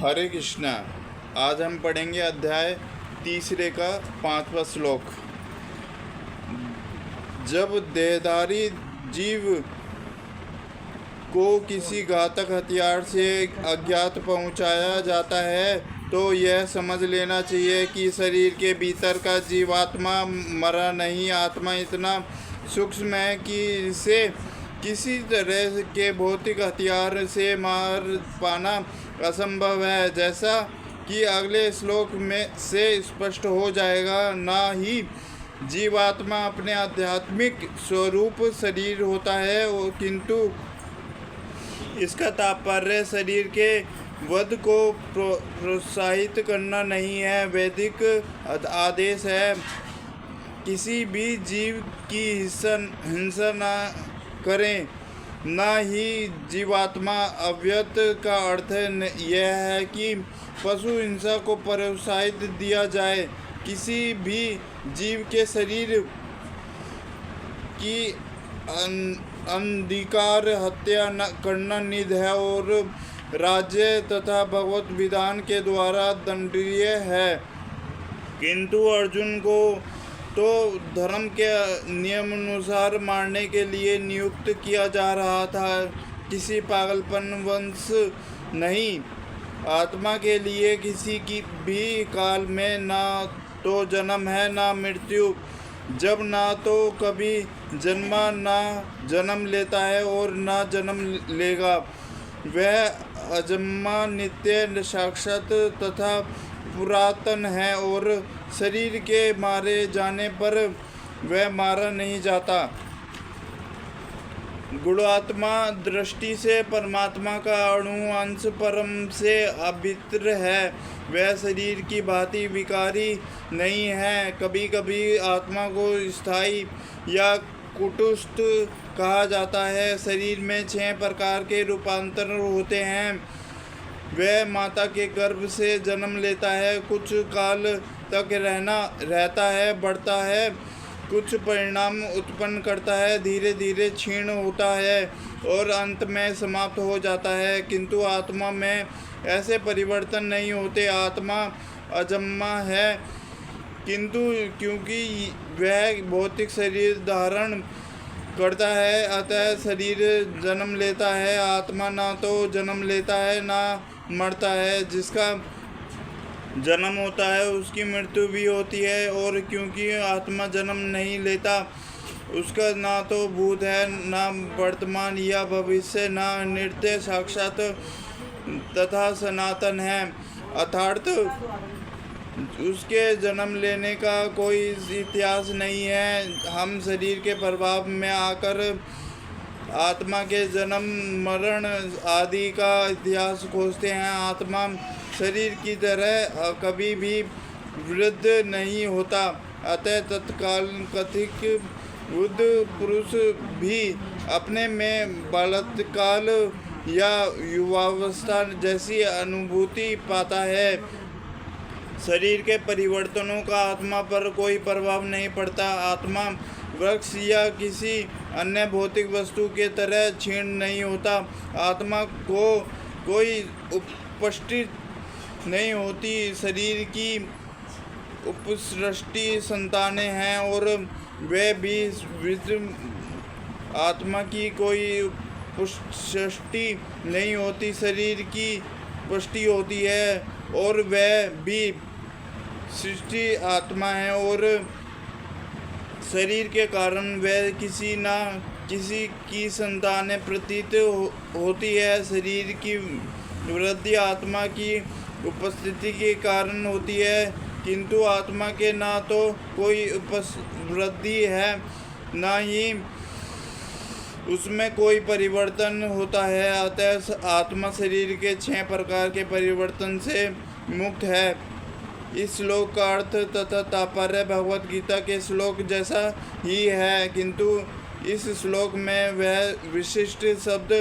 हरे कृष्णा। आज हम पढ़ेंगे अध्याय 3 का 5वां श्लोक। जब देहधारी जीव को किसी घातक हथियार से अज्ञात पहुंचाया जाता है तो यह समझ लेना चाहिए कि शरीर के भीतर का जीवात्मा मरा नहीं। आत्मा इतना सूक्ष्म है कि इसे किसी तरह के भौतिक हथियार से मार पाना असंभव है, जैसा कि अगले श्लोक में से स्पष्ट हो जाएगा। ना ही जीवात्मा अपने आध्यात्मिक स्वरूप शरीर होता है, किंतु इसका तात्पर्य शरीर के वध को प्रोत्साहित करना नहीं है। वैदिक आदेश है किसी भी जीव की हिंसा न करें। ना ही जीवात्मा अव्यक्त का अर्थ यह है कि पशु हिंसा को प्रोत्साहित दिया जाए। किसी भी जीव के शरीर की अनधिकार हत्या करना निषिद्ध है और राज्य तथा भगवत विधान के द्वारा दंडनीय है। किंतु अर्जुन को तो धर्म के नियमानुसार मारने के लिए नियुक्त किया जा रहा था, किसी पागलपन वंश नहीं। आत्मा के लिए किसी की भी काल में ना तो जन्म है ना मृत्यु। जब ना तो कभी जन्मा, ना जन्म लेता है और ना जन्म लेगा। वह अजन्मा, नित्य, शाश्वत तथा पुरातन है और शरीर के मारे जाने पर वह मारा नहीं जाता। गुणात्मा दृष्टि से परमात्मा का अणु अंश परम से अभिन्न है। वह शरीर की भांति विकारी नहीं है। कभी कभी आत्मा को स्थायी या कुटस्थ कहा जाता है। शरीर में 6 प्रकार के रूपांतर होते हैं। वह माता के गर्भ से जन्म लेता है, कुछ काल तक रहता है, बढ़ता है, कुछ परिणाम उत्पन्न करता है, धीरे धीरे क्षीण होता है और अंत में समाप्त हो जाता है। किंतु आत्मा में ऐसे परिवर्तन नहीं होते। आत्मा अजन्मा है, किंतु क्योंकि वह भौतिक शरीर धारण करता है, अतः शरीर जन्म लेता है। आत्मा ना तो जन्म लेता है ना मरता है। जिसका जन्म होता है उसकी मृत्यु भी होती है, और क्योंकि आत्मा जन्म नहीं लेता, उसका ना तो भूत है, ना वर्तमान या भविष्य, ना नित्य, साक्षात तथा सनातन है। अर्थात उसके जन्म लेने का कोई इतिहास नहीं है। हम शरीर के प्रभाव में आकर आत्मा के जन्म मरण आदि का इतिहास खोजते हैं। आत्मा शरीर की तरह कभी भी वृद्ध नहीं होता। अतः तत्काल कथित बुद्ध पुरुष भी अपने में बालककाल या युवावस्था जैसी अनुभूति पाता है। शरीर के परिवर्तनों का आत्मा पर कोई प्रभाव नहीं पड़ता। आत्मा वृक्ष या किसी अन्य भौतिक वस्तु के तरह क्षीण नहीं होता। आत्मा को कोई उपसृष्टि नहीं होती। शरीर की उपसृष्टि संतानें हैं और वे भी विद्म। आत्मा की कोई उपसृष्टि नहीं होती। शरीर की पुष्टि होती है और वह भी सृष्टि आत्मा है, और शरीर के कारण वह किसी न किसी की संतानें प्रतीत होती है। शरीर की वृद्धि आत्मा की उपस्थिति के कारण होती है, किंतु आत्मा के ना तो कोई उपवृद्धि है, ना ही उसमें कोई परिवर्तन होता है। अतः आत्मा शरीर के 6 प्रकार के परिवर्तन से मुक्त है। इस श्लोक का अर्थ तथा तात्पर्य भगवत गीता के श्लोक जैसा ही है, किंतु इस श्लोक में वह विशिष्ट शब्द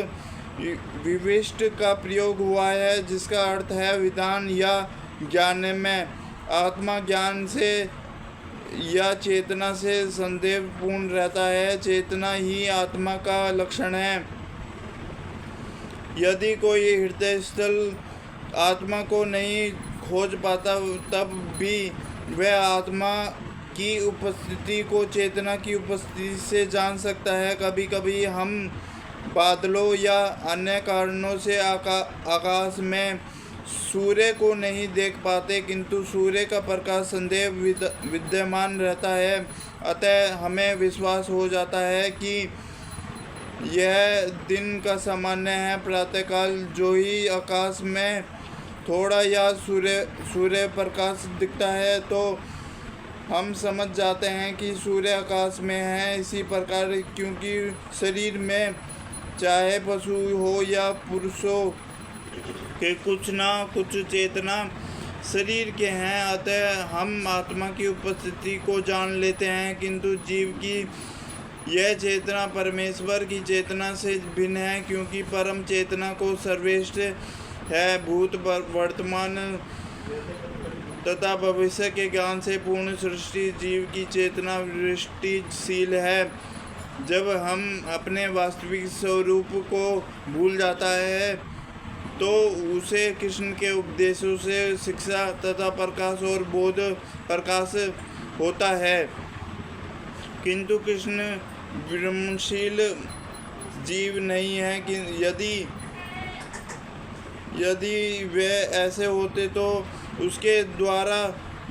विशिष्ट का प्रयोग हुआ है, जिसका अर्थ है विधान या ज्ञान में। आत्मा ज्ञान से या चेतना से संदेहपूर्ण रहता है। चेतना ही आत्मा का लक्षण है। यदि कोई हृदय स्थल आत्मा को नहीं खोज पाता, तब भी वह आत्मा की उपस्थिति को चेतना की उपस्थिति से जान सकता है। कभी कभी हम बादलों या अन्य कारणों से आकाश में सूर्य को नहीं देख पाते, किंतु सूर्य का प्रकाश सदैव विद्यमान रहता है। अतः हमें विश्वास हो जाता है कि यह दिन का सामान्य है। प्रातःकाल जो ही आकाश में थोड़ा या सूर्य प्रकाश दिखता है तो हम समझ जाते हैं कि सूर्य आकाश में है। इसी प्रकार क्योंकि शरीर में चाहे पशु हो या पुरुषों के कुछ ना कुछ चेतना शरीर के हैं, अतः हम आत्मा की उपस्थिति को जान लेते हैं। किंतु जीव की यह चेतना परमेश्वर की चेतना से भिन्न है, क्योंकि परम चेतना को सर्वश्रेष्ठ है। भूत वर्तमान तथा भविष्य के ज्ञान से पूर्ण सृष्टि जीव की चेतना वृष्टिशील है। जब हम अपने वास्तविक स्वरूप को भूल जाता है तो उसे कृष्ण के उपदेशों से शिक्षा तथा प्रकाश और बोध प्रकाश होता है। किंतु कृष्ण विमर्शशील जीव नहीं है कि यदि वे ऐसे होते तो उसके द्वारा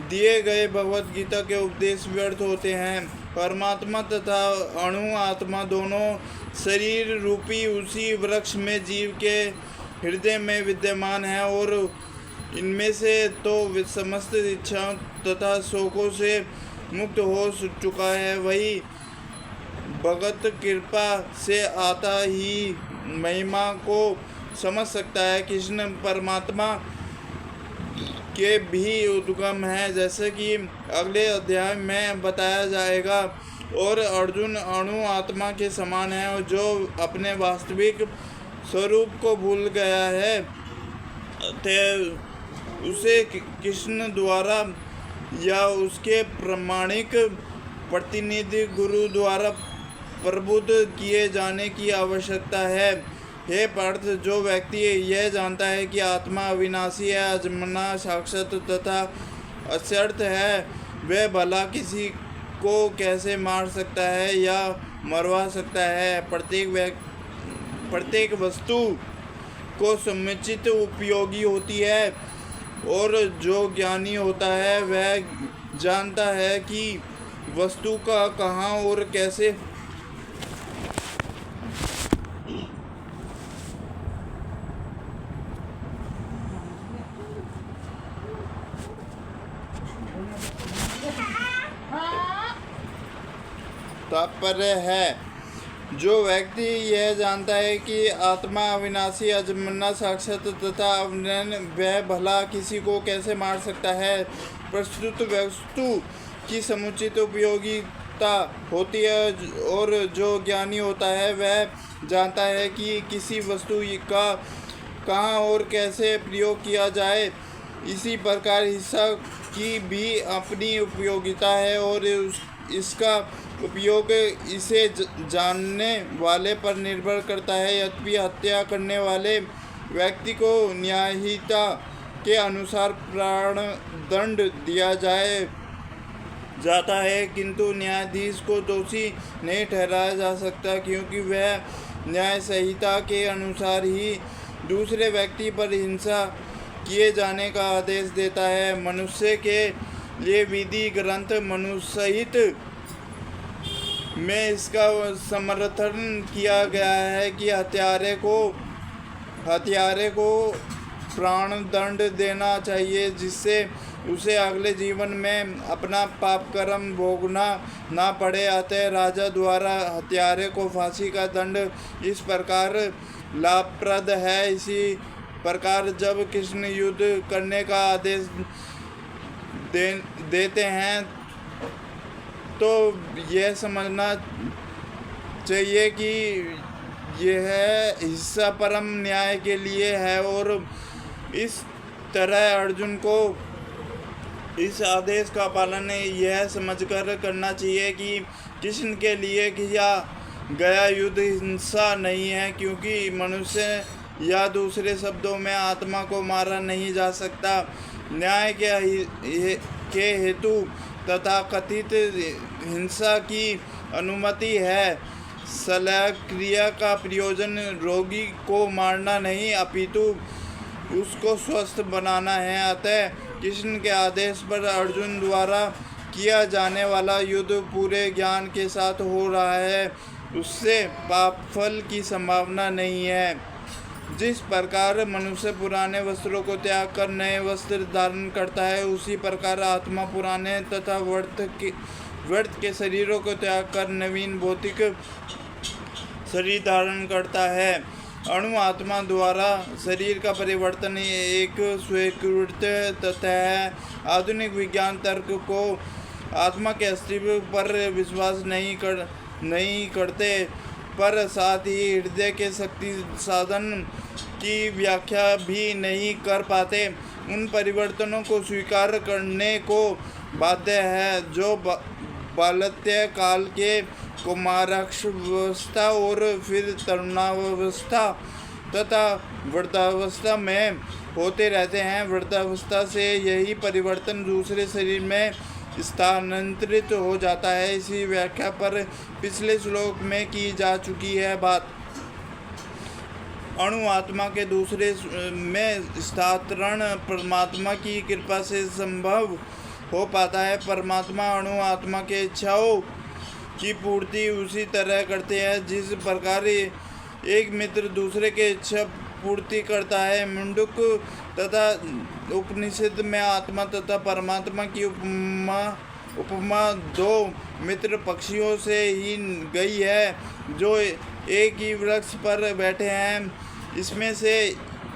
दिए गए भगवत गीता के उपदेश व्यर्थ होते हैं। परमात्मा तथा अणु आत्मा दोनों शरीर रूपी उसी वृक्ष में जीव के हृदय में विद्यमान है, और इनमें से तो समस्त इच्छाओं तथा शोकों से मुक्त हो चुका है। वही भगत कृपा से आता ही महिमा को समझ सकता है। कृष्ण परमात्मा के भी उद्गम है, जैसे कि अगले अध्याय में बताया जाएगा। और अर्जुन अणु आत्मा के समान है, जो अपने वास्तविक स्वरूप को भूल गया है, उसे कृष्ण द्वारा या उसके प्रामाणिक प्रतिनिधि गुरु द्वारा प्रबुद्ध किए जाने की आवश्यकता है। हे पार्थ, जो व्यक्ति यह जानता है कि आत्मा अविनाशी है, अजन्मा, शाश्वत तथा अशर्त है, वह भला किसी को कैसे मार सकता है या मरवा सकता है। प्रत्येक वस्तु को समुचित उपयोगी होती है, और जो ज्ञानी होता है वह जानता है कि वस्तु का कहाँ और कैसे तात्पर्य है। जो व्यक्ति यह जानता है कि आत्मा अविनाशी, अजन्मा, शाश्वत तथा अनन्य, वह भला किसी को कैसे मार सकता है। प्रस्तुत वस्तु की समुचित उपयोगिता होती है, और जो ज्ञानी होता है वह जानता है कि किसी वस्तु का कहाँ और कैसे प्रयोग किया जाए। इसी प्रकार हिंसा की भी अपनी उपयोगिता है, और इसका उपयोग इसे जानने वाले पर निर्भर करता है। यद्यपि हत्या करने वाले व्यक्ति को न्यायहीता के अनुसार प्राण दंड दिया जाता है, किंतु न्यायाधीश को दोषी नहीं ठहराया जा सकता, क्योंकि वह न्याय संहिता के अनुसार ही दूसरे व्यक्ति पर हिंसा किए जाने का आदेश देता है। मनुष्य के लिए विधि ग्रंथ मनुसहित में इसका समर्थन किया गया है कि हत्यारे को प्राण दंड देना चाहिए, जिससे उसे अगले जीवन में अपना पाप कर्म भोगना ना पड़े। अतः राजा द्वारा हत्यारे को फांसी का दंड इस प्रकार लाभप्रद है। इसी प्रकार जब कृष्ण युद्ध करने का आदेश देते हैं तो यह समझना चाहिए कि यह हिस्सा परम न्याय के लिए है, और इस तरह अर्जुन को इस आदेश का पालन यह समझकर करना चाहिए कि कृष्ण के लिए किया गया युद्ध हिंसा नहीं है, क्योंकि मनुष्य या दूसरे शब्दों में आत्मा को मारा नहीं जा सकता। न्याय के हेतु तथा कथित हिंसा की अनुमति है। सलाह क्रिया का प्रयोजन रोगी को मारना नहीं अपितु उसको स्वस्थ बनाना है। अतः कृष्ण के आदेश पर अर्जुन द्वारा किया जाने वाला युद्ध पूरे ज्ञान के साथ हो रहा है, उससे पाप फल की संभावना नहीं है। जिस प्रकार मनुष्य पुराने वस्त्रों को त्याग कर नए वस्त्र धारण करता है, उसी प्रकार आत्मा पुराने तथा व्यर्थ के शरीरों को त्याग कर नवीन भौतिक शरीर धारण करता है। अणु आत्मा द्वारा शरीर का परिवर्तन एक स्वीकृत तथ्य है। आधुनिक विज्ञान तर्क को आत्मा के अस्तित्व पर विश्वास नहीं करते, पर साथ ही हृदय के शक्ति साधन की व्याख्या भी नहीं कर पाते। उन परिवर्तनों को स्वीकार करने को बाध्य है जो बालत्य काल के कुमारावस्था और फिर तरुणावस्था तथा वृद्धावस्था में होते रहते हैं। वृद्धावस्था से यही परिवर्तन दूसरे शरीर में स्थानांतरित हो जाता है। इसी व्याख्या पर पिछले श्लोक में की जा चुकी है बात। अणु आत्मा के दूसरे में स्थानांतरण परमात्मा की कृपा से संभव हो पाता है। परमात्मा अणु आत्मा के इच्छाओं की पूर्ति उसी तरह करते हैं जिस प्रकार एक मित्र दूसरे के इच्छा पूर्ति करता है। मुंडक तथा उपनिषद में आत्मा तथा परमात्मा की उपमा दो मित्र पक्षियों से ही गई है जो एक ही वृक्ष पर बैठे हैं। इसमें से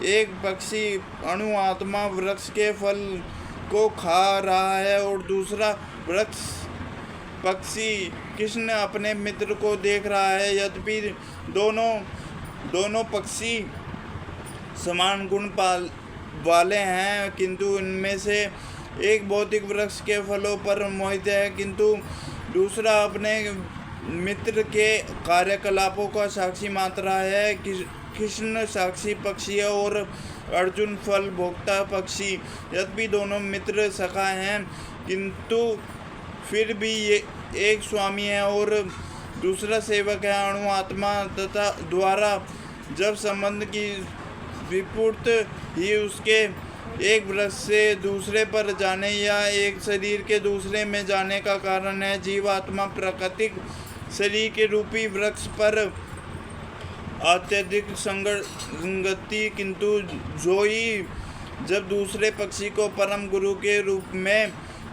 एक पक्षी अणु आत्मा वृक्ष के फल को खा रहा है और दूसरा वृक्ष पक्षी कृष्ण अपने मित्र को देख रहा है। यद्यपि दोनों पक्षी समान गुण वाले हैं, किंतु इनमें से एक भौतिक वृक्ष के फलों पर मोहित है, किंतु दूसरा अपने मित्र के कार्यकलापों का साक्षी मात्र है। कृष्ण साक्षी पक्षी है और अर्जुन फल भोक्ता पक्षी। यद्यपि दोनों मित्र सखा हैं, किंतु फिर भी ये एक स्वामी है और दूसरा सेवक है। अणु आत्मा तथा द्वारा जब संबंध की विपूर्त ही उसके एक वृक्ष से दूसरे पर जाने या एक शरीर के दूसरे में जाने का कारण है। जीवात्मा प्राकृतिक शरीर के रूपी वृक्ष पर अत्यधिक संगति, किंतु जो ही जब दूसरे पक्षी को परम गुरु के रूप में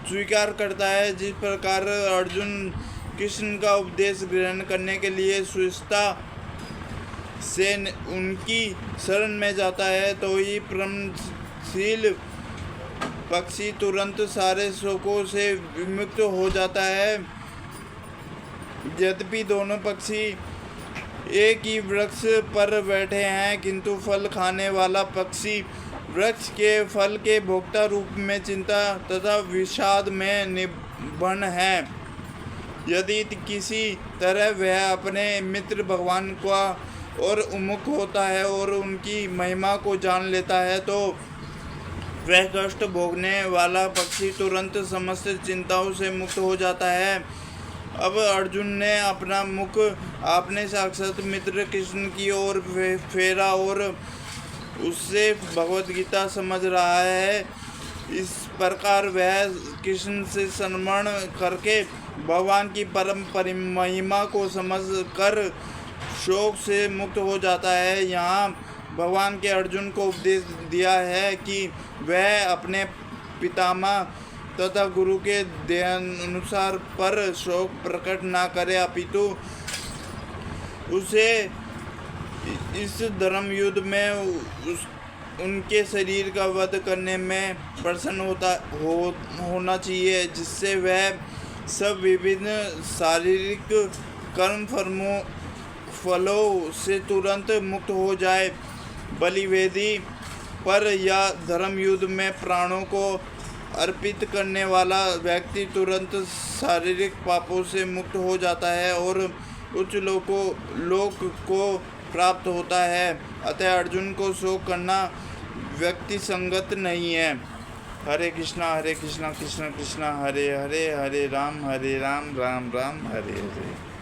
स्वीकार करता है, जिस प्रकार अर्जुन कृष्ण का उपदेश ग्रहण करने के लिए स्वेच्छा से उनकी शरण में जाता है, तो ही परमशील पक्षी तुरंत सारे शोकों से विमुक्त हो जाता है। यद्यपि दोनों पक्षी एक ही वृक्ष पर बैठे हैं, किंतु फल खाने वाला पक्षी वृक्ष के फल के भोक्ता रूप में चिंता तथा विषाद में निमग्न है। यदि किसी तरह वह अपने मित्र भगवान का और उन्मुख होता है और उनकी महिमा को जान लेता है, तो वह कष्ट भोगने वाला पक्षी तुरंत समस्त चिंताओं से मुक्त हो जाता है। अब अर्जुन ने अपना मुख अपने साक्षात मित्र कृष्ण की ओर फेरा और उससे भगवत गीता समझ रहा है। इस प्रकार वह कृष्ण से स्मरण करके भगवान की परम महिमा को समझ कर शोक से मुक्त हो जाता है। यहाँ भगवान के अर्जुन को उपदेश दिया है कि वह अपने पितामह तथा गुरु के अनुसार पर शोक प्रकट ना करे, अपितु उसे इस धर्म युद्ध में उनके शरीर का वध करने में प्रसन्न होना चाहिए, जिससे वह सब विभिन्न शारीरिक कर्म फलों से तुरंत मुक्त हो जाए। बलिवेदी पर या धर्म युद्ध में प्राणों को अर्पित करने वाला व्यक्ति तुरंत शारीरिक पापों से मुक्त हो जाता है और उच्च लोक को प्राप्त होता है। अतः अर्जुन को शोक करना व्यक्ति संगत नहीं है। हरे कृष्णा कृष्णा कृष्णा हरे हरे, हरे राम राम राम हरे हरे।